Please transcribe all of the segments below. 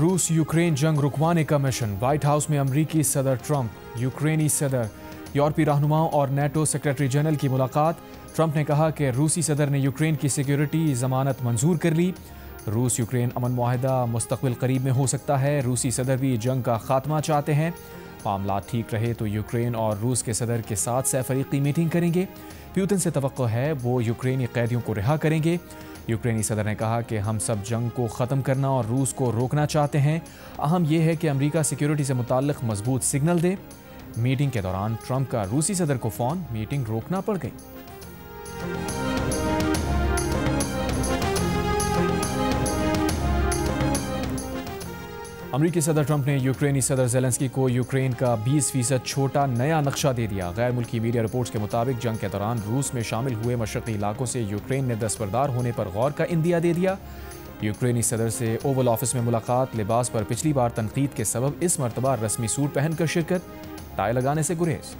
रूस यूक्रेन जंग रुकवाने का मिशन। व्हाइट हाउस में अमरीकी सदर ट्रंप, यूक्रेनी सदर, यूरोपीय रहनुमाओं और नेटो सेक्रेटरी जनरल की मुलाकात। ट्रंप ने कहा कि रूसी सदर ने यूक्रेन की सिक्योरिटी जमानत मंजूर कर ली। रूस यूक्रेन अमन मुआहदा मुस्तकबिल करीब में हो सकता है। रूसी सदर भी जंग का खात्मा चाहते हैं। मामला ठीक रहे तो यूक्रेन और रूस के सदर के साथ सहफरीकी मीटिंग करेंगे। पुतिन से तवक्को है वो यूक्रेनी कैदियों को रिहा करेंगे। यूक्रेनी सदर ने कहा कि हम सब जंग को ख़त्म करना और रूस को रोकना चाहते हैं। अहम यह है कि अमेरिका सिक्योरिटी से मुताल्लिक मजबूत सिग्नल दे। मीटिंग के दौरान ट्रंप का रूसी सदर को फ़ोन, मीटिंग रोकना पड़ गई। अमरीकी सदर ट्रंप ने यूक्रेनी सदर ज़ेलेंस्की को यूक्रेन का 20% छोटा नया नक्शा दे दिया। गैर मुल्की मीडिया रिपोर्ट्स के मुताबिक जंग के दौरान रूस में शामिल हुए मशरक़ी इलाकों से यूक्रेन ने दस्तबरदार होने पर गौर का इंदिया दे दिया। यूक्रेनी सदर से ओवल ऑफिस में मुलाकात, लिबास पर पिछली बार तनकीद के सबब इस मरतबा रस्मी सूट पहनकर शिरकत, टाई लगाने से गुरेज।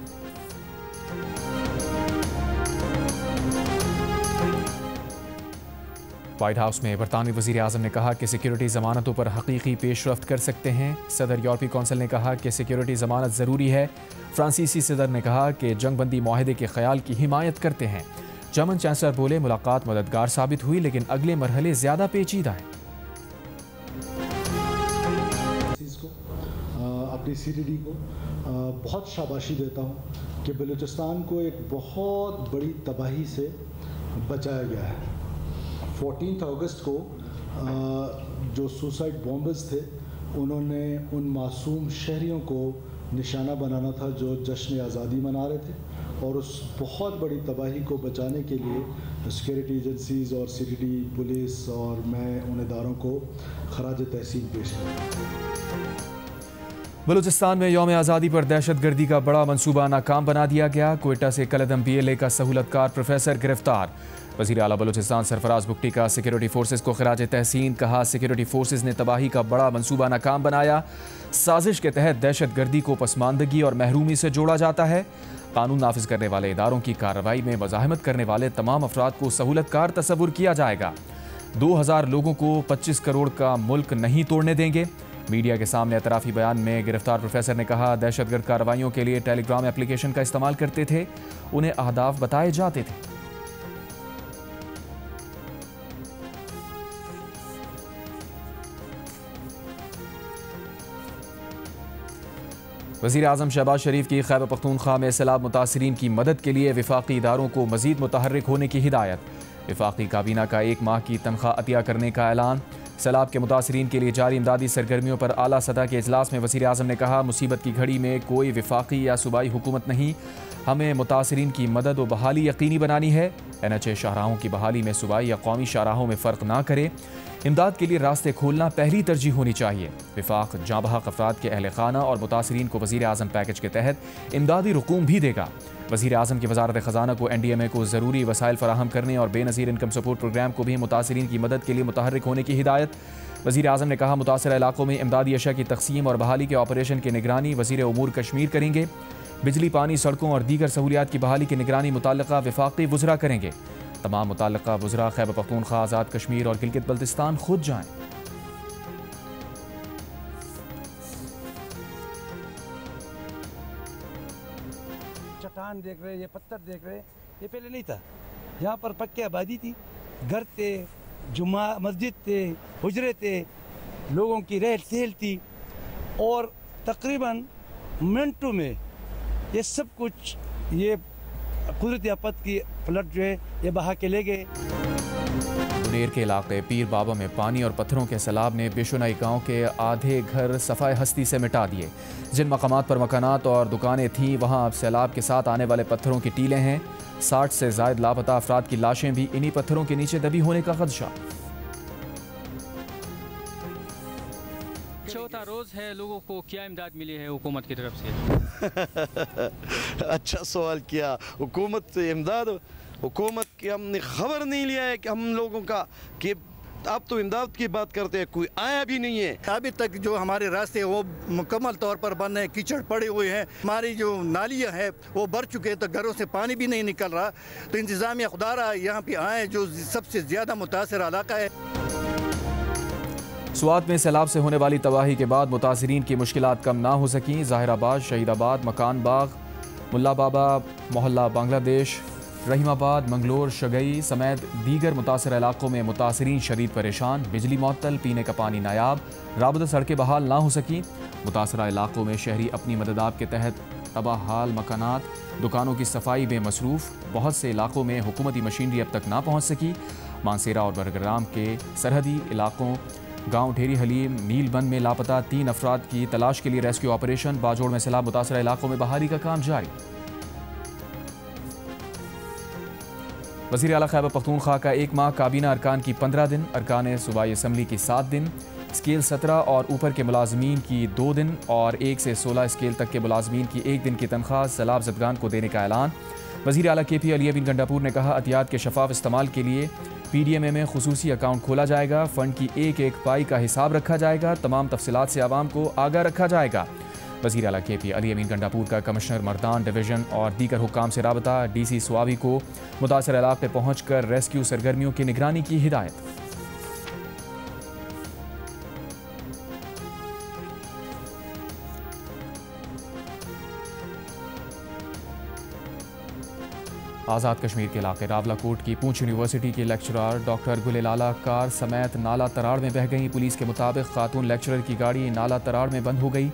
व्हाइट हाउस में बरतानवी वज़ीर आज़म ने कहा कि सिक्योरिटी ज़मानतों पर हकीकी पेशरफ्त कर सकते हैं। सदर यूरोपीय कौंसिल ने कहा कि सिक्योरिटी ज़मानत ज़रूरी है। फ्रांसीसी सदर ने कहा कि जंगबंदी माहदे के ख्याल की हिमायत करते हैं। जर्मन चांसलर बोले मुलाकात मददगार साबित हुई लेकिन अगले मरहले ज़्यादा पेचीदा हैं। अपनी सीडीडी को बहुत शाबाशी देता हूँ कि बलूचिस्तान को एक बहुत बड़ी तबाही से बचाया गया है। 14 अगस्त को जो सुसाइड बॉम्बर्स थे उन्होंने उन मासूम शहरियों को निशाना बनाना था जो जश्न आज़ादी मना रहे थे, और उस बहुत बड़ी तबाही को बचाने के लिए सिक्योरिटी एजेंसीज़ और सीडीडी, पुलिस और मैं उन इदारों को खराज तहसीन पेश करता। बलूचिस्तान में यौम आज़ादी पर दहशतगर्दी का बड़ा मंसूबा नाकाम बना दिया गया। क्वेटा से कलदम BLA का सहूलतकार प्रोफेसर गिरफ्तार। वज़ीर आला बलूचिस्तान सरफराज बुगटी का सिक्योरिटी फोर्सेस को खराज तहसीन। कहा सिक्योरिटी फोर्सेस ने तबाही का बड़ा मंसूबा नाकाम बनाया। साजिश के तहत दहशतगर्दी को पसमानदगी और महरूमी से जोड़ा जाता है। कानून नाफिज करने वाले इदारों की कार्रवाई में मज़ाहमत करने वाले तमाम अफराद को सहूलतकार तस्वुर किया जाएगा। 2000 लोगों को 25 करोड़ का मुल्क नहीं तोड़ने देंगे। मीडिया के सामने एतराफ़ी बयान में गिरफ्तार प्रोफेसर ने कहा दहशतगर्द कार्रवाइयों के लिए टेलीग्राम एप्लीकेशन का इस्तेमाल करते थे, उन्हें अहदाफ बताए जाते थे। वज़ीर आज़म शहबाज शरीफ की खैबर पख्तूनख्वा में सैलाब मुतासरीन की मदद के लिए वफाकी इदारों को मज़ीद मुतहर्रिक होने की हिदायत। वफाकी काबीना का 1 माह की तनख्वाह अतिया करने का ऐलान। सैलाब के मुतासरीन के लिए जारी इमदादी सरगर्मियों पर आला सतह के इजलास में वज़ीर आज़म ने कहा मुसीबत की घड़ी में कोई वफाकी या सूबाई हुकूमत नहीं, हमें मुतासरीन की मदद व बहाली यकीनी बनानी है। NHA शाहराहों की बहाली में सूबाई या कौमी शाहराहों में फ़र्क ना करे। इमदाद के लिए रास्ते खोलना पहली तरजीह होनी चाहिए। विफाक जाँ बहक अफराद के अहल खाना और मुतासरीन को वज़ीर आज़म पैकेज के तहत इमदादी रकूम भी देगा। वज़ीर आज़म की वज़ारत ख़जाना को NDMA को ज़रूरी वसाइल फ़राहम करने और बेनज़ीर इनकम सपोर्ट प्रोग्राम को भी मुतासरीन की मदद के लिए मुतहर्रिक होने की हिदायत। वज़ीर आज़म ने कहा मुतासर इलाकों में इमदादी अशया की तकसीम और बहाली के ऑपरेशन की निगरानी वज़ीर उमूर कश्मीर करेंगे। बिजली, पानी, सड़कों और दीगर सहूलियात की बहाली की निगरानी मुताल्लिक़ा वफाक़ी वज़रा करेंगे। तमाम मुताल्लिक़ा वज़रा खैबर पख्तूनख्वा, आज़ाद कश्मीर और गिलगित बल्तिस्तान खुद जाएँ। चट्टान देख रहे, ये पत्थर देख रहे, ये पहले नहीं था। यहाँ पर पक्की आबादी थी, घर थे, जुम्मा मस्जिद थे, हुजरे थे, लोगों की रहल सहल थी, और तकरीबन मिनटों में ये सब कुछ ये कुदरती आफत की फ्लड जो है ये बहा के ले गए। मुनेर के इलाके पीर बाबा में पानी और पत्थरों के सैलाब ने बेशुनाई गांव के आधे घर सफाए हस्ती से मिटा दिए। जिन मकामात पर मकानात और दुकानें थीं वहां अब सैलाब के साथ आने वाले पत्थरों की टीलें हैं। 60 से ज़ायद लापता अफराद की लाशें भी इन्हीं पत्थरों के नीचे दबी होने का खदशा। चौथा रोज़ है, लोगों को क्या इमदाद मिली है हुकूमत की तरफ से? अच्छा सवाल किया। हुकूमत से इमदाद, हुकूमत की हमने खबर नहीं लिया है कि हम लोगों का कि आप तो इमदाद की बात करते हैं, कोई आया भी नहीं है। अभी तक जो हमारे रास्ते वो मुकम्मल तौर पर बंद हैं, कीचड़ पड़े हुए हैं, हमारी जो नालियाँ हैं वो भर चुके हैं, तो घरों से पानी भी नहीं निकल रहा। तो इंतज़ामिया खुदा रहा यहाँ पे आए, जो सबसे ज़्यादा मुतासर इलाका है। स्वात में सैलाब से होने वाली तबाही के बाद मुतासिरीन की मुश्किलात कम ना हो सकीं। ज़ाहिराबाद, शहीदाबाद, मकान बाग, मुल्ला बाबा मोहल्ला बांग्लादेश, रहीमाबाद, मंगलोर, शगई समेत दीगर मुतासर इलाकों में मुतासिरीन शदीद परेशान। बिजली मुअत्तल, पीने का पानी नायाब, राबता सड़कें बहाल ना हो सकीं। मुतासरा इलाकों में शहरी अपनी मददाब के तहत तबाह हाल मकानात, दुकानों की सफाई में मसरूफ़। बहुत से इलाकों में हुकूमती मशीनरी अब तक ना पहुँच सकी। मानसेरा और बरग्राम के सरहदी इलाकों गांव ढेरी हलीम, नीलबंद में लापता 3 अफराद की तलाश के लिए रेस्क्यू ऑपरेशन। बाजोड़ में सैलाब मुतासरा इलाकों में बहाली का काम जारी। वज़ीर आला खैबर पख्तूनख्वा का 1 माह, काबीना अरकान की 15 दिन, अरकान सूबाई असम्बली की 7 दिन, स्केल 17 और ऊपर के मुलाजमीन की 2 दिन और 1 से 16 स्केल तक के मुलाजमीन की 1 दिन की तनख्वाह सैलाब ज़दगान को देने का ऐलान। वज़ीर आला KP अली अमीन गंडापुर ने कहा, अतियात के शफाफ इस्तेमाल के लिए PDMA में खुसूसी अकाउंट खोला जाएगा। फ़ंड की एक पाई का हिसाब रखा जाएगा। तमाम तफसीलात से आवाम को आगाह रखा जाएगा। वज़ीर आला KP अली अमीन गंडापुर का कमिश्नर मर्दान डिवीज़न और दीगर हुक्काम से राबता। DC स्वाबी को मुतासर इलाके पहुँच कर रेस्क्यू सरगर्मियों की निगरानी की हिदायत। आज़ाद कश्मीर के इलाके रावलाकोट की पूंछ यूनिवर्सिटी की लेक्चरर डॉक्टर गुलेलाला कार समेत नाला तराड़ में बह गई। पुलिस के मुताबिक खातून लेक्चरर की गाड़ी नाला तराड़ में बंद हो गई।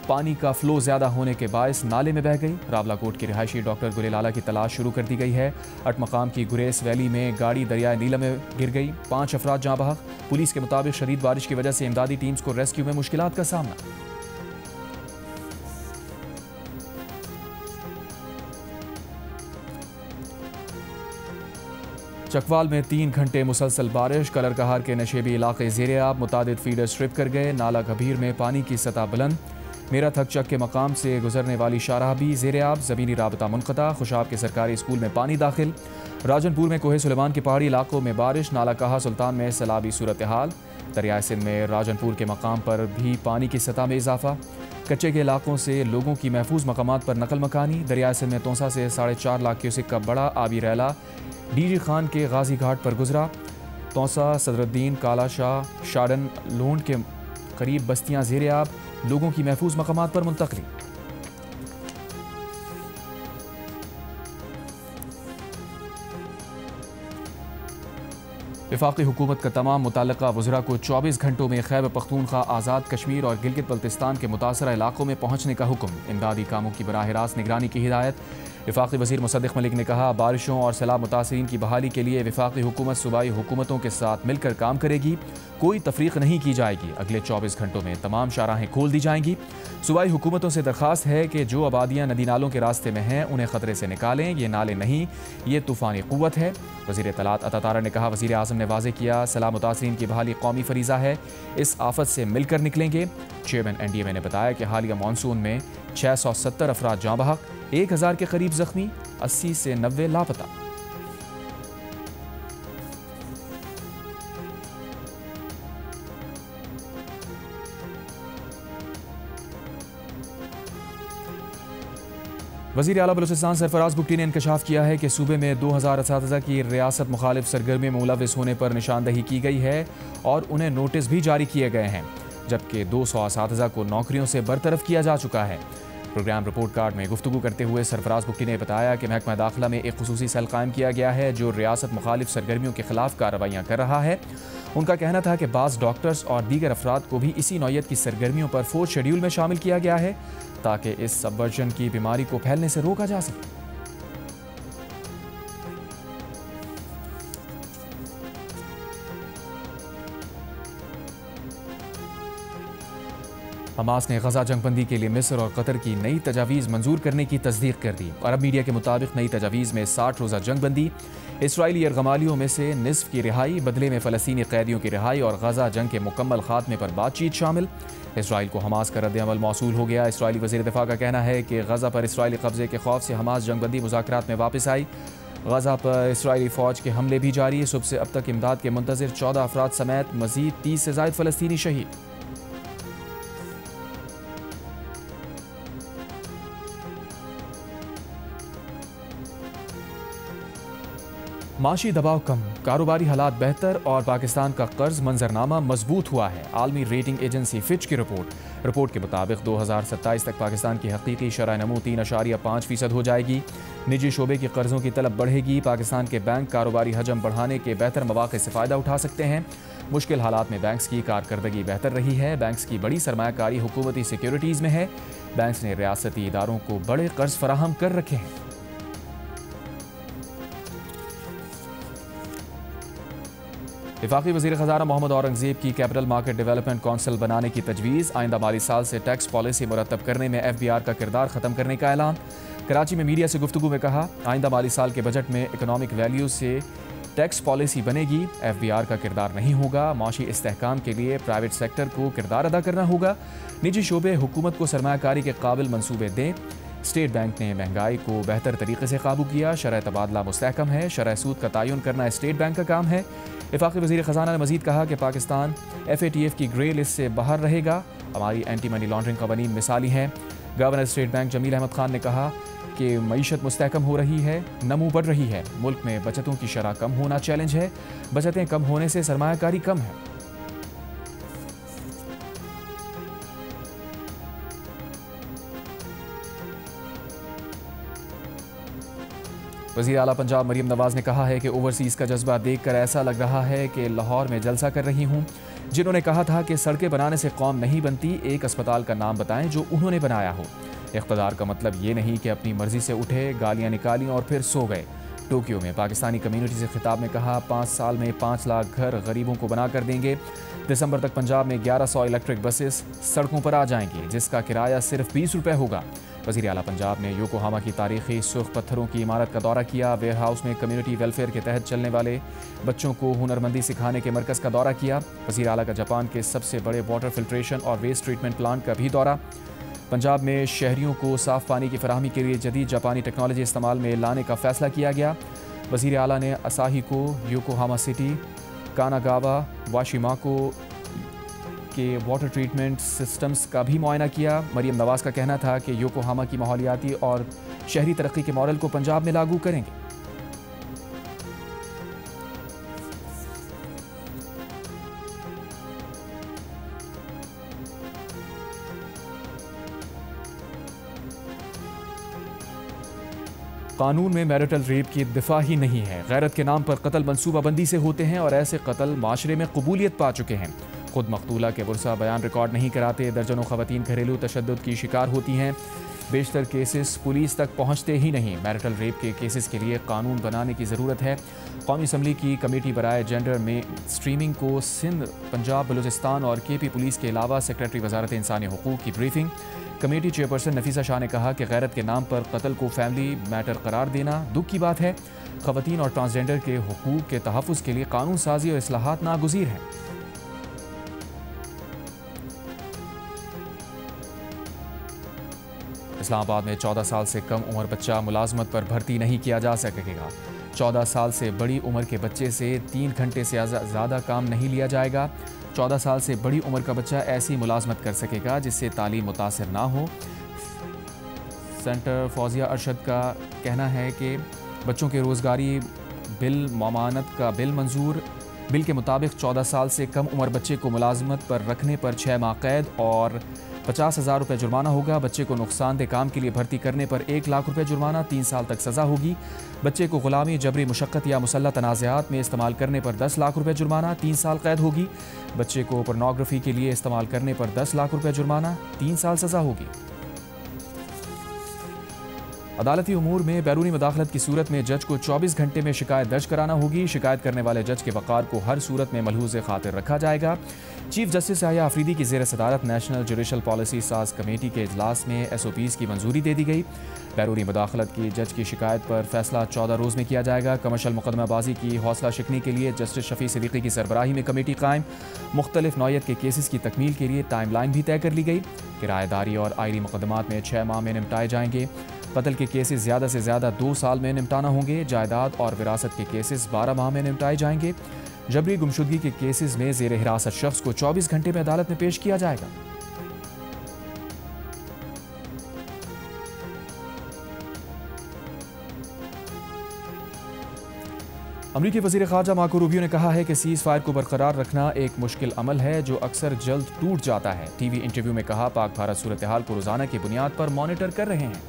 पानी का फ्लो ज़्यादा होने के बायस नाले में बह गई। रावलाकोट की रिहायशी डॉक्टर गुलेलाला की तलाश शुरू कर दी गई है। अटमकाम की गुरेस वैली में गाड़ी दरियाए नीलम में गिर गई। 5 अफराद जाँ बहक। पुलिस के मुताबिक शदीद बारिश की वजह से इमदादी टीम्स को रेस्क्यू में मुश्किलात का सामना। चकवाल में 3 घंटे मुसलसल बारिश, कलरकहार के नशेबी इलाके ज़ेर-ए-आब, मुतादिद फीडर स्ट्रिप कर गए। नाला गभीर में पानी की सतह बुलंद। मेरा थक चक के मकाम से गुजरने वाली शाहराह भी ज़ेर-ए-आब, ज़मीनी राबता मुनक़ता। खुशाब के सरकारी स्कूल में पानी दाखिल। राजनपुर में कोहे सुलेमान के पहाड़ी इलाकों में बारिश। नाला कहा सुल्तान में सैलाबी सूरत हाल। दरियाए सिंध में राजनपुर के मकाम पर भी पानी की सतह में इजाफा। कच्चे के इलाकों से लोगों की महफूज मकामात पर नकल मकानी। दरियाए सिंध में तोसा से 4.5 लाख क्यूसिक का बड़ा आबी रैला DG खान के गाजी घाट पर गुजरा। तोसा, सदरुद्दीन, काला शाह, शाडन, लोंड के करीब बस्तियां ज़ेर-ए-आब, लोगों की महफूज मकामात पर मुंतकली। वफाकी हुकूमत का तमाम मुतल्लिका वज़रा को 24 घंटों में खैबर पख्तूनख्वा, आज़ाद कश्मीर और गिलगित बल्तिस्तान के मुतासरा इलाकों में पहुँचने का हुक्म। इमदादी कामों की बराह रास्त निगरानी की हिदायत। वफाकी वज़ीर मुसद्दिक़ मलिक ने कहा, बारिशों और सैलाब मुतासरीन की बहाली के लिए वफाकी हुकूमत सूबाई हुकूमतों के साथ मिलकर काम करेगी। कोई तफरीक नहीं की जाएगी। अगले 24 घंटों में तमाम शाहराहें खोल दी जाएंगी। सूबाई हुकूमतों से दरख्वास्त है कि जो आबादियाँ नदी नालों के रास्ते में हैं उन्हें ख़तरे से निकालें। ये नाले नहीं, ये तूफ़ानी क़ुव्वत है। वज़ीर इत्तलात अता तारा ने कहा, वज़ीर आज़म ने वाज़ेह किया, सैलाब मुतासरीन की बहाली कौमी फरीज़ा है। इस आफत से मिलकर निकलेंगे। चेयरमैन NDMA ने बताया कि हालिया मानसून में 670 अफराद जाँ बहक, 1000 के करीब जख्मी, 80 से 90 लापता। वज़ीर आला बलूचिस्तान सरफराज बुगटी ने इंकशाफ किया है कि सूबे में 2000 असातिज़ा की रियासत मुखालिफ सरगर्मी में मुलविस होने पर निशानदही की गई है और उन्हें नोटिस भी जारी किए गए हैं, जबकि 200 असातिज़ा को नौकरियों से बरतरफ किया जा चुका है। प्रोग्राम रिपोर्ट कार्ड में गुफ्तगू करते हुए सरफराज बुगटी ने बताया कि महकमा दाखिला में एक खुसूसी सेल कायम किया गया है जो रियासत मुखालिफ सरगर्मियों के खिलाफ कार्रवाइयाँ कर रहा है। उनका कहना था कि बाज़ डॉक्टर्स और दीगर अफराद को भी इसी नौयत की सरगर्मियों पर 4th शेड्यूल में शामिल किया गया है ताकि इस सबवर्जन की बीमारी को फैलने से रोका जा सके। हमास ने गजा जंगबंदी के लिए मिस्र और कतर की नई तजावीज़ मंजूर करने की तस्दीक कर दी। अरब मीडिया के मुताबिक नई तजावीज़ में 60 रोज़ा जंगबंदी, इसराइली यरगमालियों में से निस्फ की रिहाई, बदले में फ़लस्तीनी कैदियों की रिहाई और गजा जंग के मुकम्मल खात्मे पर बातचीत शामिल। इसराइल को हमास का रद्द-ए-अमल मौसूल हो गया। इसराइली वज़ीर दिफ़ा का कहना है कि गजा पर इसराइली कब्जे के खौफ से हमास जंगबंदी मुज़ाकरात में वापस आई। गजा पर इसराइली फ़ौज के हमले भी जारी। सुबह से अब तक इमदाद के मुंतज़िर 14 अफराद समेत मज़ीद 30 से ज़ायद फ़लस्तीनी शहीद। माशी दबाव कम, कारोबारी हालात बेहतर और पाकिस्तान का कर्ज मंजरनामा मजबूत हुआ है। आलमी रेटिंग एजेंसी फिच की रिपोर्ट के मुताबिक 2027 तक पाकिस्तान की हकीकी शरह नमू 3.5% हो जाएगी। निजी शोबे की कर्जों की तलब बढ़ेगी। पाकिस्तान के बैंक कारोबारी हजम बढ़ाने के बेहतर मौके से फ़ायदा उठा सकते हैं। मुश्किल हालात में बैंक्स की कारकर्दगी बेहतर रही है। बैंक्स की बड़ी सरमायाकारी हुकूमती सिक्योरिटीज़ में है। बैंक्स ने रियासती इदारों को बड़े कर्ज फराहम कर रखे हैं। वफाकी वज़ीर ख़ज़ाना मोहम्मद औरंगज़ेब की कैपिटल मार्केट डेवलपमेंट काउंसिल बनाने की तजवीज़। आइंदा माली साल से टैक्स पॉलिसी मुरतब करने में FBR का किरदार ख़त्म करने का ऐलान। कराची में मीडिया से गुफ्तगू में कहा, आइंदा माली साल के बजट में इकोनॉमिक वैल्यू से टैक्स पॉलिसी बनेगी। FBR का किरदार नहीं होगा। माशी इस्तेहकाम के लिए प्राइवेट सेक्टर को किरदार अदा करना होगा। निजी शोबे हुकूमत को सरमायाकारी के काबिल मंसूबे दें। स्टेट बैंक ने महंगाई को बेहतर तरीके से काबू किया। शरह तबादला मुस्तहकम है। शरह सूद का तयन करना स्टेट बैंक का काम है। वफाकी वज़ीर ख़ज़ाना ने मज़ीद कहा कि पाकिस्तान FATF की ग्रे लिस्ट से बाहर रहेगा। हमारी एंटी मनी लॉन्ड्रिंग कवानीन मिसाली हैं। Governor state bank Jamil Ahmad Khan ने कहा कि मईशत मुस्तहकम हो रही है, नमू बढ़ रही है। मुल्क में बचतों की शरह कम होना चैलेंज है। बचतें कम होने से सरमायाकारी कम है। वज़ीर आला पंजाब मरीम नवाज ने कहा है कि ओवरसीज़ का जज्बा देखकर ऐसा लग रहा है कि लाहौर में जलसा कर रही हूँ। जिन्होंने कहा था कि सड़कें बनाने से कौम नहीं बनती, एक अस्पताल का नाम बताएं जो उन्होंने बनाया हो। इख्तिदार का मतलब ये नहीं कि अपनी मर्जी से उठे, गालियाँ निकाली और फिर सो गए। टोक्यो में पाकिस्तानी कम्युनिटी से खिताब में कहा, 5 साल में 5 लाख घर गरीबों को बना कर देंगे। दिसंबर तक पंजाब में 1100 इलेक्ट्रिक बसेस सड़कों पर आ जाएंगी, जिसका किराया सिर्फ 20 रुपये होगा। वज़ीर आला पंजाब ने योकोहामा की तारीखी सुर्ख पत्थरों की इमारत का दौरा किया। वेयर हाउस में कम्युनिटी वेलफेयर के तहत चलने वाले बच्चों को हुनरमंदी सिखाने के मरकज़ का दौरा किया। वज़ीर आला का जापान के सबसे बड़े वाटर फिल्ट्रेशन और वेस्ट ट्रीटमेंट प्लांट का भी दौरा। पंजाब में शहरियों को साफ़ पानी की फराहमी के लिए जदीद जापानी टेक्नोलॉजी इस्तेमाल में लाने का फ़ैसला किया गया। वज़ीर आला ने असाही को, योकोहामा सिटी, कानागावा, वाशिमाको के वाटर ट्रीटमेंट सिस्टम्स का भी मुआयना किया। मरीम नवाज का कहना था कि योकोहामा की माहौलियाती और शहरी तरक्की के मॉडल को पंजाब में लागू करेंगे। कानून में मैरिटल रेप की दिफा ही नहीं है। गैरत के नाम पर कत्ल मंसूबाबंदी से होते हैं और ऐसे कत्ल माशरे में कबूलियत पा चुके हैं। खुद मकतूला के बुरसा बयान रिकॉर्ड नहीं कराते। दर्जनों खवातीन घरेलू तशद्दुद की शिकार होती हैं। बेशतर केसेस पुलिस तक पहुँचते ही नहीं। मैरिटल रेप के केसेस के लिए कानून बनाने की ज़रूरत है। कौमी असम्बली की कमेटी बराए जेंडर में स्ट्रीमिंग को सिंध, पंजाब, बलूचिस्तान और KP पुलिस के अलावा सेक्रेटरी वजारत इंसानी हुकूक की briefing. Committee chairperson Nafisa Shah ने कहा कि गैरत के नाम पर कत्ल को फैमिली मैटर करार देना दुख की बात है। खवातीन और ट्रांसजेंडर के हुकूक के तहफ़्फ़ुज़ के लिए कानून साजी और इस्लाहात नागुज़ीर हैं। इस्लामाबाद में 14 साल से कम उम्र बच्चा मुलाजमत पर भर्ती नहीं किया जा सकेगा। 14 साल से बड़ी उम्र के बच्चे से 3 घंटे से ज़्यादा काम नहीं लिया जाएगा। 14 साल से बड़ी उम्र का बच्चा ऐसी मुलाजमत कर सकेगा जिससे तालीम मुतासिर ना हो। सेंटर फौजिया अरशद का कहना है कि बच्चों के रोज़गारी बिल ममानत का बिल मंजूर। बिल के मुताबिक 14 साल से कम उम्र बच्चे को मुलाजमत पर रखने पर 6 माह कैद और 50,000 रुपये जुर्माना होगा। बच्चे को नुकसानदेह काम के लिए भर्ती करने पर 1 लाख रुपये जुर्माना, 3 साल तक सज़ा होगी। बच्चे को गुलामी, जबरी मुशक्क़त या मुसल्लह तनाज़ात में इस्तेमाल करने पर 10 लाख रुपये जुर्माना, 3 साल कैद होगी। बच्चे को पोर्नोग्राफी के लिए इस्तेमाल करने पर 10 लाख रुपये जुर्माना, 3 साल सज़ा होगी। अदालती उमूर में बैरूनी मुदाखलत की सूरत में जज को 24 घंटे में शिकायत दर्ज कराना होगी। शिकायत करने वाले जज के वक़ार को हर सूरत में मलहूज़ खातिर रखा जाएगा। चीफ जस्टिस आया अफरीदी की ज़ेर सदारत नेशनल जुडिशल पॉलिसी साज कमेटी के इजलास में SOPs की मंजूरी दे दी गई। बैरूनी मुदाखलत की जज की शिकायत पर फैसला 14 रोज़ में किया जाएगा। कमर्शल मुकदमाबाजी की हौसला शिकनी के लिए जस्टिस शफी सिद्दीकी की सरबराही में कमेटी कायम। मुख्तलिफ नौयत के केसेस की तकमील के लिए टाइम लाइन भी तय कर ली गई। किराएदारी और आइनी मुकदमात में 6 माह में निपटाए जाएंगे। कत्ल के केसेस ज़्यादा से ज़्यादा 2 साल में निपटाना होंगे। जायदाद और विरासत के केसेस 12 माह में निपटाए जाएंगे। जबरी गुमशुदगी के केसेस में ज़ेर हिरासत शख्स को 24 घंटे में अदालत में पेश किया जाएगा। अमरीकी वज़ीर ख़ारजा मार्को रूबियो ने कहा है कि सीज़ फायर को बरकरार रखना एक मुश्किल अमल है जो अक्सर जल्द टूट जाता है। टीवी इंटरव्यू में कहा, पाक भारत सूरत हाल को रोज़ाना की बुनियाद पर मॉनिटर कर रहे हैं।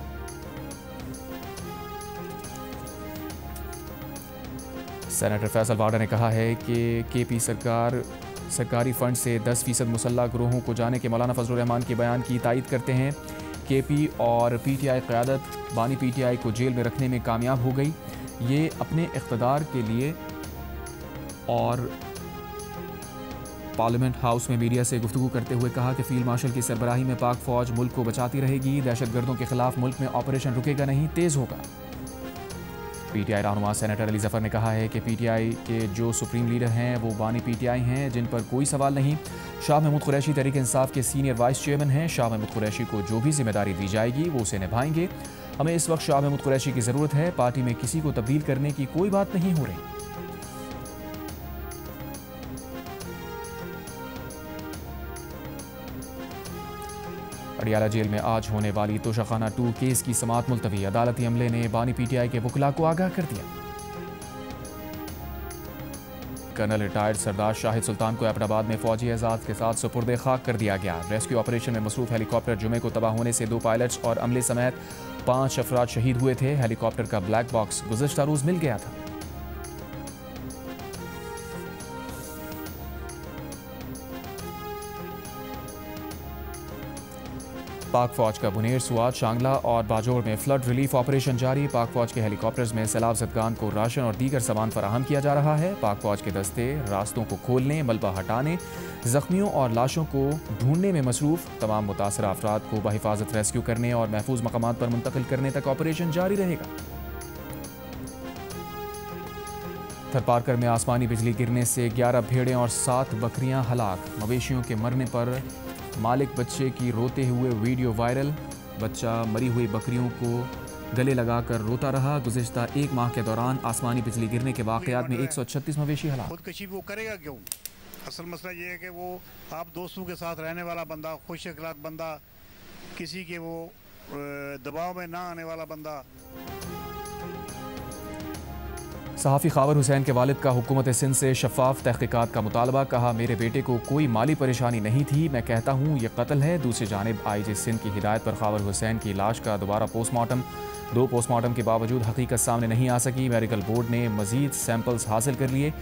सेनेटर फैसल वाडा ने कहा है कि केपी सरकारी फंड से 10% मुसल्ह ग्रोहों को जाने के मौलाना फजलुर रहमान के बयान की तायद करते हैं। केपी और पीटीआई क़यादत बानी पीटीआई को जेल में रखने में कामयाब हो गई। ये अपने इक़्तिदार के लिए और पार्लियामेंट हाउस में मीडिया से गुफ्तगू करते हुए कहा कि फील्ड मार्शल की सरबराही में पाक फ़ौज मुल्क को बचाती रहेगी। दहशतगर्दों के खिलाफ मुल्क में ऑपरेशन रुकेगा नहीं, तेज़ होगा। पीटीआई रहनुमा सेनेटर अली जफ़र ने कहा है कि पीटीआई के जो सुप्रीम लीडर हैं वो बानी पीटीआई हैं, जिन पर कोई सवाल नहीं। शाह महमूद कुरैशी तहरीक इंसाफ के सीनियर वाइस चेयरमैन हैं। शाह महमूद कुरैशी को जो भी जिम्मेदारी दी जाएगी वो उसे निभाएंगे। हमें इस वक्त शाह महमूद कुरैशी की ज़रूरत है। पार्टी में किसी को तब्दील करने की कोई बात नहीं हो रही। अडियाला जेल में आज होने वाली तोशाखाना 2 केस की समाअत मुलतवी। अदालती अमले ने बानी पीटीआई के वकला को आगाह कर दिया। कर्नल रिटायर्ड सरदार शाहिद सुल्तान को एबटाबाद में फौजी एजाज के साथ सुपुर्द खाक कर दिया गया। रेस्क्यू ऑपरेशन में मसरूफ हेलीकॉप्टर जुमे को तबाह होने से 2 पायलट्स और अमले समेत 5 अफराद शहीद हुए थे। हेलीकॉप्टर का ब्लैक बॉक्स गुज़श्ता रोज मिल गया था। पाक फौज का बुनेर, सुआत, शांगला और बाजोड़ में फ्लड रिलीफ ऑपरेशन जारी। पाक फौज के हेलीकॉप्टर्स में सैलाब ज़दगान को राशन और दीगर सामान फराहम किया जा रहा है। पाक फौज के दस्ते रास्तों को खोलने, मलबा हटाने, जख्मियों और लाशों को ढूंढने में मसरूफ। तमाम मुतासरा अफराद को बहिफाजत रेस्क्यू करने और महफूज मकामात पर मुंतकिल करने तक ऑपरेशन जारी रहेगा। थरपारकर में आसमानी बिजली गिरने से 11 भेड़ें और 7 बकरियां हलाक। मवेशियों के मरने पर मालिक बच्चे की रोते हुए वीडियो वायरल। बच्चा मरी हुई बकरियों को गले लगाकर रोता रहा। गुज़िश्ता 1 माह के दौरान आसमानी बिजली गिरने के वाक़यात में 136 मवेशी हलाक। खुदकशी वो करेगा क्यों? असल मसला ये है कि वो आप दोस्तों के साथ रहने वाला बंदा, खुश अखलाक बंदा, किसी के वो दबाव में ना आने वाला बंदा। सहाफ़ी खावर हुसैन के वालिद का हुकूमत सिंध से शफाफ तहक़ीक़ात का मुतालबा। कहा, मेरे बेटे को कोई माली परेशानी नहीं थी, मैं कहता हूँ ये कत्ल है। दूसरी जानिब आईजी सिंध की हिदायत पर खावर हुसैन की लाश का दोबारा पोस्टमार्टम। 2 पोस्टमार्टम के बावजूद हकीकत सामने नहीं आ सकी। मेडिकल बोर्ड ने मजीद सैंपल्स हासिल कर लिए।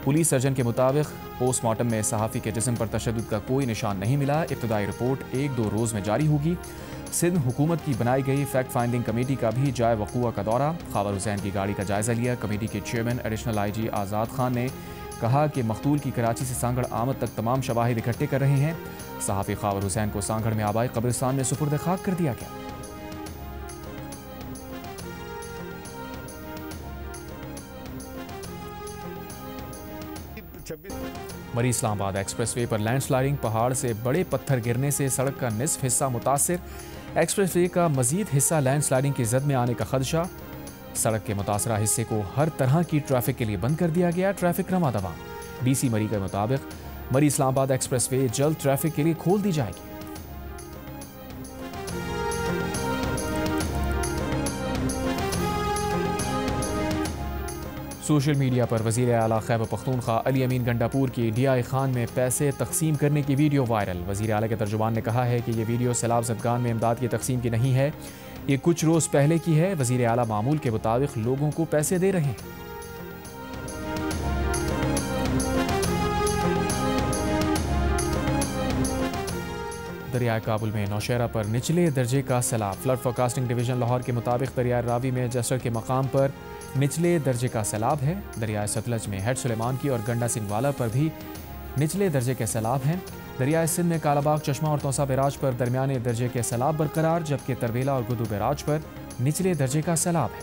पुलिस सर्जन के मुताबिक पोस्टमार्टम में सहाफ़ी के जिस्म पर तशद्दुद का कोई निशान नहीं मिला। इब्तदाई रिपोर्ट 1-2 रोज़ में जारी होगी। सिंध हुकूमत की बनाई गई फैक्ट फाइंडिंग कमेटी का भी जाए वक़ूआ का दौरा। खावर हुसैन की गाड़ी का जायज़ा लिया। कमेटी के चेयरमैन एडिशनल आईजी आज़ाद खान ने कहा कि मकतूल की कराची से सांगड़ आमद तक तमाम शवाहिद इकट्ठे कर रहे हैं। सहाफ़ी खावर हुसैन को सांगड़ में आबाई कब्रिस्तान में सुपुर्द खाक कर दिया गया। मरी इस्लामाबाद एक्सप्रेसवे पर लैंडस्लाइडिंग। पहाड़ से बड़े पत्थर गिरने से सड़क का निसफ हिस्सा मुतासिर। एक्सप्रेसवे का मजीद हिस्सा लैंडस्लाइडिंग की जद में आने का खदशा। सड़क के मुतासरा हिस्से को हर तरह की ट्रैफिक के लिए बंद कर दिया गया। ट्रैफिक रमा दवा। डीसी मरी के मुताबिक मरी इस्लामाबाद एक्सप्रेसवे जल्द ट्रैफिक के लिए खोल दी जाएगी। सोशल मीडिया पर वज़ीर आला खैबर पख्तूनख्वा अली अमीन गंडापुर की DI खान में पैसे तकसीम करने की वीडियो वायरल। वज़ीर आला के तर्जुमान ने कहा है कि ये वीडियो सैलाब ज़दगान में इमदाद की तकसीम की नहीं है, ये कुछ रोज़ पहले की है। वज़ीर आला मामूल के मुताबिक लोगों को पैसे दे रहे हैं। दरियाए काबुल में नौशहरा पर निचले दर्जे का सैलाब। फ्लड फोरकास्टिंग डिवीज़न लाहौर के मुताबिक दरियाए रावी में जसर के मकाम पर निचले दर्जे का सैलाब है। दरियाए सतलज में हेड सुलेमान की और गंडा सिंह वाला पर भी निचले दर्जे के सैलाब हैं। दरियाए सिंध में कालाबाग, चश्मा और तौसा बैराज पर दरमियाने दर्जे के सैलाब बरकरार, जबकि तरबेला और गुदू बैराज पर निचले दर्जे का सैलाब है।